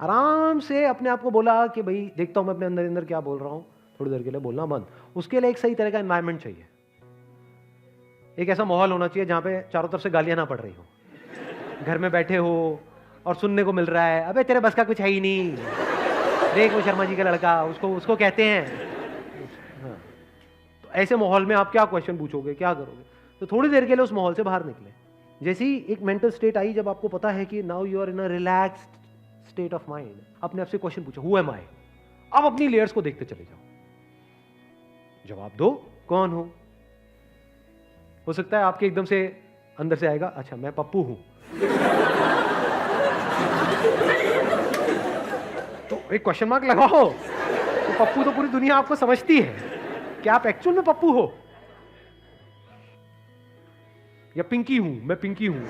आराम से अपने आप को बोला कि भाई देखता हूं मैं अपने अंदर अंदर क्या बोल रहा हूं, थोड़ी देर के लिए बोलना बंद। उसके लिए एक सही तरह का एनवायरनमेंट चाहिए, एक ऐसा माहौल होना चाहिए जहां पे चारों तरफ से गालियां ना पड़ रही हो, घर में बैठे हो और सुनने को मिल रहा है अबे तेरे बस का कुछ है ही नहीं, देख वो शर्मा जी का लड़का, उसको कहते हैं। हाँ। तो ऐसे माहौल में आप क्या क्वेश्चन पूछोगे, क्या करोगे? तो थोड़ी देर के लिए उस माहौल से बाहर निकले। जैसे ही एक मेंटल स्टेट आई, जब आपको पता है कि now you are in a relaxed state of mind, अपने आप से क्वेश्चन पूछो, हु एम आई? अब अपनी लेयर्स को देखते चले जाओ, जवाब दो, कौन हो सकता है आपके एकदम से अंदर से आएगा, अच्छा मैं पप्पू हूं। तो एक क्वेश्चन मार्क लगाओ, तो पप्पू तो पूरी दुनिया आपको समझती है, क्या आप एक्चुअल में पप्पू हो? या पिंकी हूं, मैं पिंकी हूं,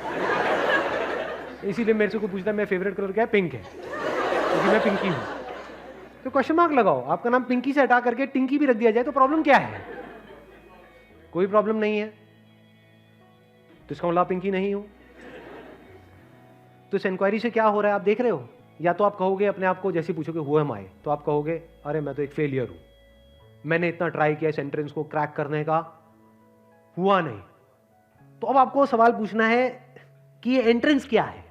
इसीलिए मेरे से कोई पूछता है मेरा फेवरेट कलर क्या है, पिंक है, क्योंकि मैं पिंकी हूं। तो क्वेश्चन मार्क लगाओ, आपका नाम पिंकी से हटा करके टिंकी भी रख दिया जाए तो प्रॉब्लम क्या है? कोई प्रॉब्लम नहीं है। तो इसका मतलब पिंकी नहीं हो। तो इस इंक्वायरी से क्या हो रहा है आप देख रहे हो? या तो आप कहोगे अपने आप को, जैसे पूछोगे हु एम आई, तो आप कहोगे अरे मैं तो एक फेलियर हूं, मैंने इतना ट्राई किया इस एंट्रेंस को क्रैक करने का, हुआ नहीं। तो अब आपको सवाल पूछना है कि ये एंट्रेंस क्या है?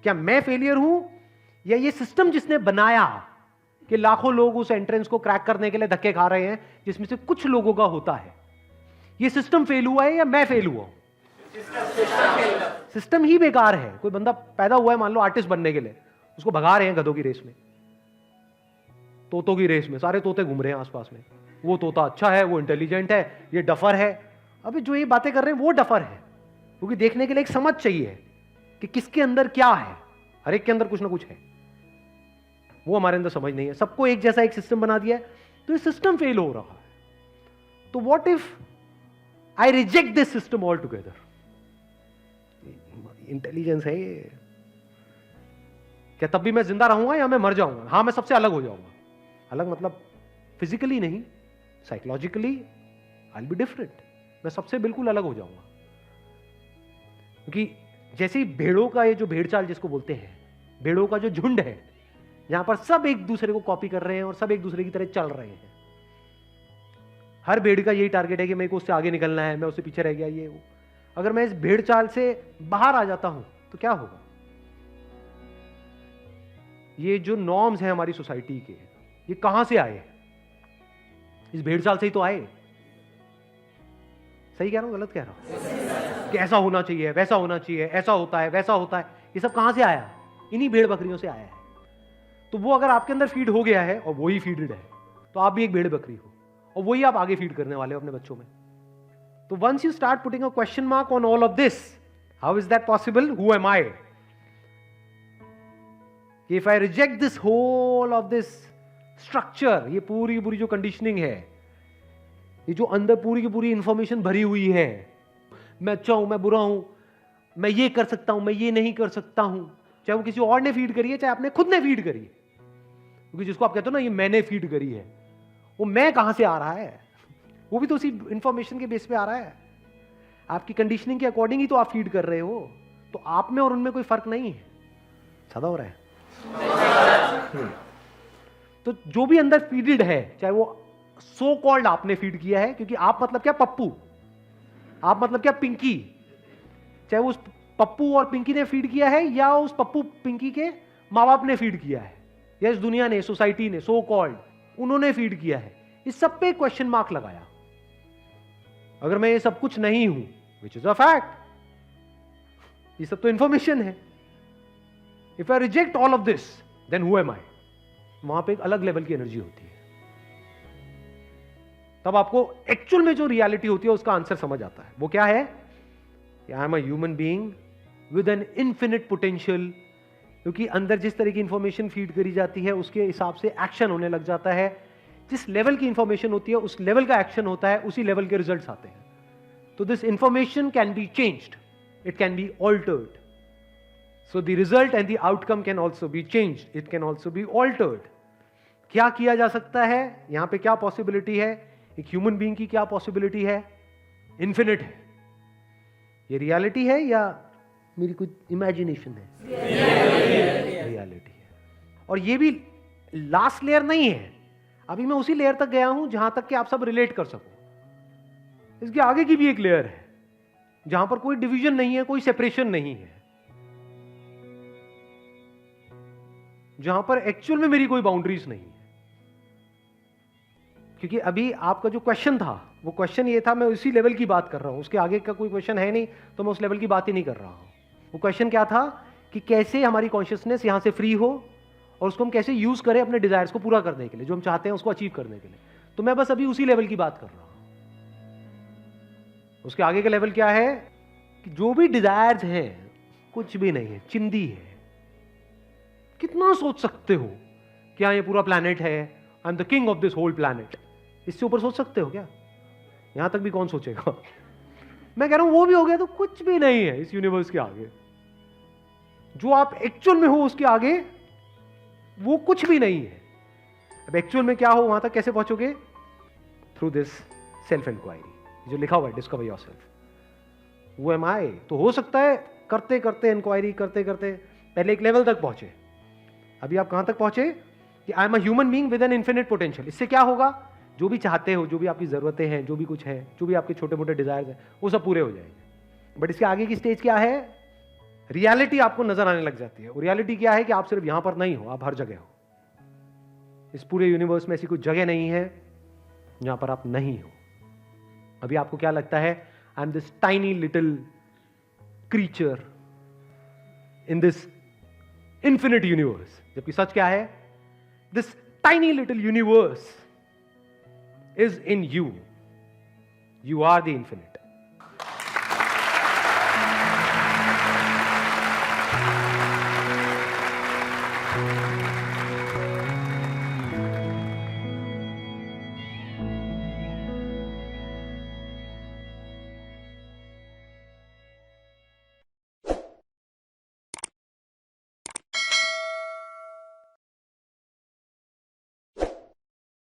क्या मैं फेलियर हूं, या ये सिस्टम जिसने बनाया कि लाखों लोग उस एंट्रेंस को क्रैक करने के लिए धक्के खा रहे हैं, जिसमें से कुछ लोगों का होता है, ये सिस्टम फेल हुआ है या मैं फेल हुआ हूं? सिस्टम ही बेकार है। कोई बंदा पैदा हुआ है मान लो आर्टिस्ट बनने के लिए, उसको भगा रहे हैं गधों की रेस में, तोतों की रेस में, सारे तोते घूम रहे हैं आसपास में, वो तोता अच्छा है, वो इंटेलिजेंट है, ये डफर है। अबे जो ये बातें कर रहे हैं वो डफर है, क्योंकि देखने के लिए एक समझ चाहिए कि किसके अंदर क्या है। हर एक के अंदर कुछ ना कुछ है, वो हमारे अंदर समझ नहीं है। सबको एक जैसा एक सिस्टम बना दिया है, तो ये सिस्टम फेल हो रहा है। तो what if I reject this system all together? Intelligence है ये। क्या तब भी मैं जिंदा रहूंगा या मैं मर जाऊंगा? हाँ, मैं सबसे अलग हो जाऊंगा। अलग मतलब फिजिकली नहीं, psychologically I will be different. मैं सबसे बिल्कुल अलग हो जाऊंगा, क्योंकि जैसे ही भेड़ों का ये जो भेड़ चाल जिसको बोलते हैं, भेड़ों का जो झुंड है, जहां पर सब एक दूसरे को कॉपी कर रहे हैं और सब एक दूसरे की तरह चल रहे हैं। हर भेड़ का यही टारगेट है कि मेरे को उससे आगे निकलना है, मैं उससे पीछे रह गया, ये वो। अगर मैं इस भेड़ चाल से बाहर आ जाता हूं तो क्या होगा? ये जो नॉर्म्स हैं हमारी सोसाइटी के, ये कहां से आए? इस भेड़ चाल से ही तो आए। सही कह रहा हूं, गलत कह रहा हूं? कि ऐसा होना चाहिए, वैसा होना चाहिए, ऐसा होता है, वैसा होता है, ये सब कहां से आया? इन्हीं भेड़ बकरियों से आया है। तो वो अगर आपके अंदर फीड हो गया है और वही फीडेड है, तो आप भी एक भेड़ बकरी हो, और वही आप आगे फीड करने वाले हो अपने बच्चों में। तो once you start putting a question mark on all of this, how is that possible? Who am I? If I reject this whole of this structure, ये पूरी पूरी जो कंडीशनिंग है, ये जो अंदर पूरी की पूरी इंफॉर्मेशन भरी हुई है, मैं अच्छा हूं, मैं बुरा हूं, मैं ये कर सकता हूं, मैं ये नहीं कर सकता हूं, चाहे वो किसी और ने फीड करी है, चाहे आपने खुद ने फीड करी है। क्योंकि जिसको आप कहते हो ना ये मैंने फीड करी है, वो मैं कहां से आ रहा है? वो भी तो उसी इंफॉर्मेशन के बेस पे आ रहा है। आपकी कंडीशनिंग के अकॉर्डिंग ही तो आप फीड कर रहे हो। तो आप में और उनमें कोई फर्क नहीं है। ज्यादा हो रहा है। तो जो भी अंदर फीडेड है, चाहे वो सो कॉल्ड आपने फीड किया है, क्योंकि आप मतलब क्या पप्पू, आप मतलब क्या पिंकी, चाहे वो उस पप्पू और पिंकी ने फीड किया है, या उस पप्पू पिंकी के माँ बाप ने फीड किया है, या इस दुनिया ने, सोसाइटी ने, सो कॉल्ड उन्होंने फीड किया है, इस सब पे क्वेश्चन मार्क लगाया। अगर मैं ये सब कुछ नहीं हूं, विच इज अ फैक्ट, ये सब तो इंफॉर्मेशन है, if I reject all of this then who am I? वहां पे एक अलग लेवल की एनर्जी होती है। तब आपको एक्चुअल में जो रियलिटी होती है उसका आंसर समझ आता है। वो क्या है? I am a human being with an infinite potential. क्योंकि अंदर जिस तरह की इंफॉर्मेशन फीड करी जाती है उसके हिसाब से एक्शन होने लग जाता है। जिस लेवल की इंफॉर्मेशन होती है उस लेवल का एक्शन होता है, उसी लेवल के रिजल्ट्स आते हैं। तो this information can be changed, it can be altered. So the result and the outcome can also be changed, it can also be altered. क्या किया जा सकता है? यहां पे क्या पॉसिबिलिटी है? एक ह्यूमन बीइंग की क्या पॉसिबिलिटी है? इन्फिनिट है। ये रियलिटी है या मेरी कुछ इमेजिनेशन है? रियलिटी है। और ये भी लास्ट लेयर नहीं है, अभी मैं उसी लेयर तक गया हूं जहां तक कि आप सब रिलेट कर सको। इसके आगे की भी एक लेयर है जहां पर कोई डिवीजन नहीं है, कोई सेपरेशन नहीं है, जहां पर एक्चुअल में मेरी कोई बाउंड्रीज नहीं है। क्योंकि अभी आपका जो क्वेश्चन था वो क्वेश्चन ये था, मैं उसी लेवल की बात कर रहा हूं, उसके आगे का कोई क्वेश्चन है नहीं, तो मैं उस लेवल की बात ही नहीं कर रहा हूं। वो क्वेश्चन क्या था कि कैसे हमारी कॉन्शियसनेस यहां से फ्री हो और उसको हम कैसे यूज करें अपने डिजायर्स को पूरा करने के लिए, जो हम चाहते हैं उसको अचीव करने के लिए। तो मैं बस अभी उसी लेवल की बात कर रहा हूं। उसके आगे का लेवल क्या है कि जो भी डिजायर्स हैं कुछ भी नहीं है, चिंदी है। कितना सोच सकते हो कि हाँ ये पूरा प्लैनेट है, I am the king of this whole planet, इससे ऊपर सोच सकते हो क्या? यहां तक भी कौन सोचेगा? मैं कह रहा हूं वो भी हो गया तो कुछ भी नहीं है इस यूनिवर्स के आगे। जो आप एक्चुअल में हो उसके आगे वो कुछ भी नहीं है। अब एक्चुअल में क्या हो वहां तक कैसे पहुंचोगे? थ्रू दिस सेल्फ इंक्वायरी, जो लिखा हुआ है डिस्कवर योरसेल्फ। वो एम आई तो हो सकता है करते करते इंक्वायरी करते करते पहले एक लेवल तक पहुंचे। अभी आप कहां तक पहुंचे कि I am a human being with an infinite potential. इससे क्या होगा? जो भी चाहते हो, जो भी आपकी जरूरतें हैं, जो भी कुछ है, जो भी आपके छोटे मोटे डिजायर्स हैं, वो सब पूरे हो जाएंगे। बट इसके आगे की स्टेज क्या है? रियलिटी आपको नजर आने लग जाती है। और रियलिटी क्या है कि आप सिर्फ यहां पर नहीं हो, आप हर जगह हो। इस पूरे यूनिवर्स में ऐसी कोई जगह नहीं है जहां पर आप नहीं हो। अभी आपको क्या लगता है? I M this tiny little creature in this infinite universe. जबकि सच क्या है? This tiny little universe is in you. You are the infinite.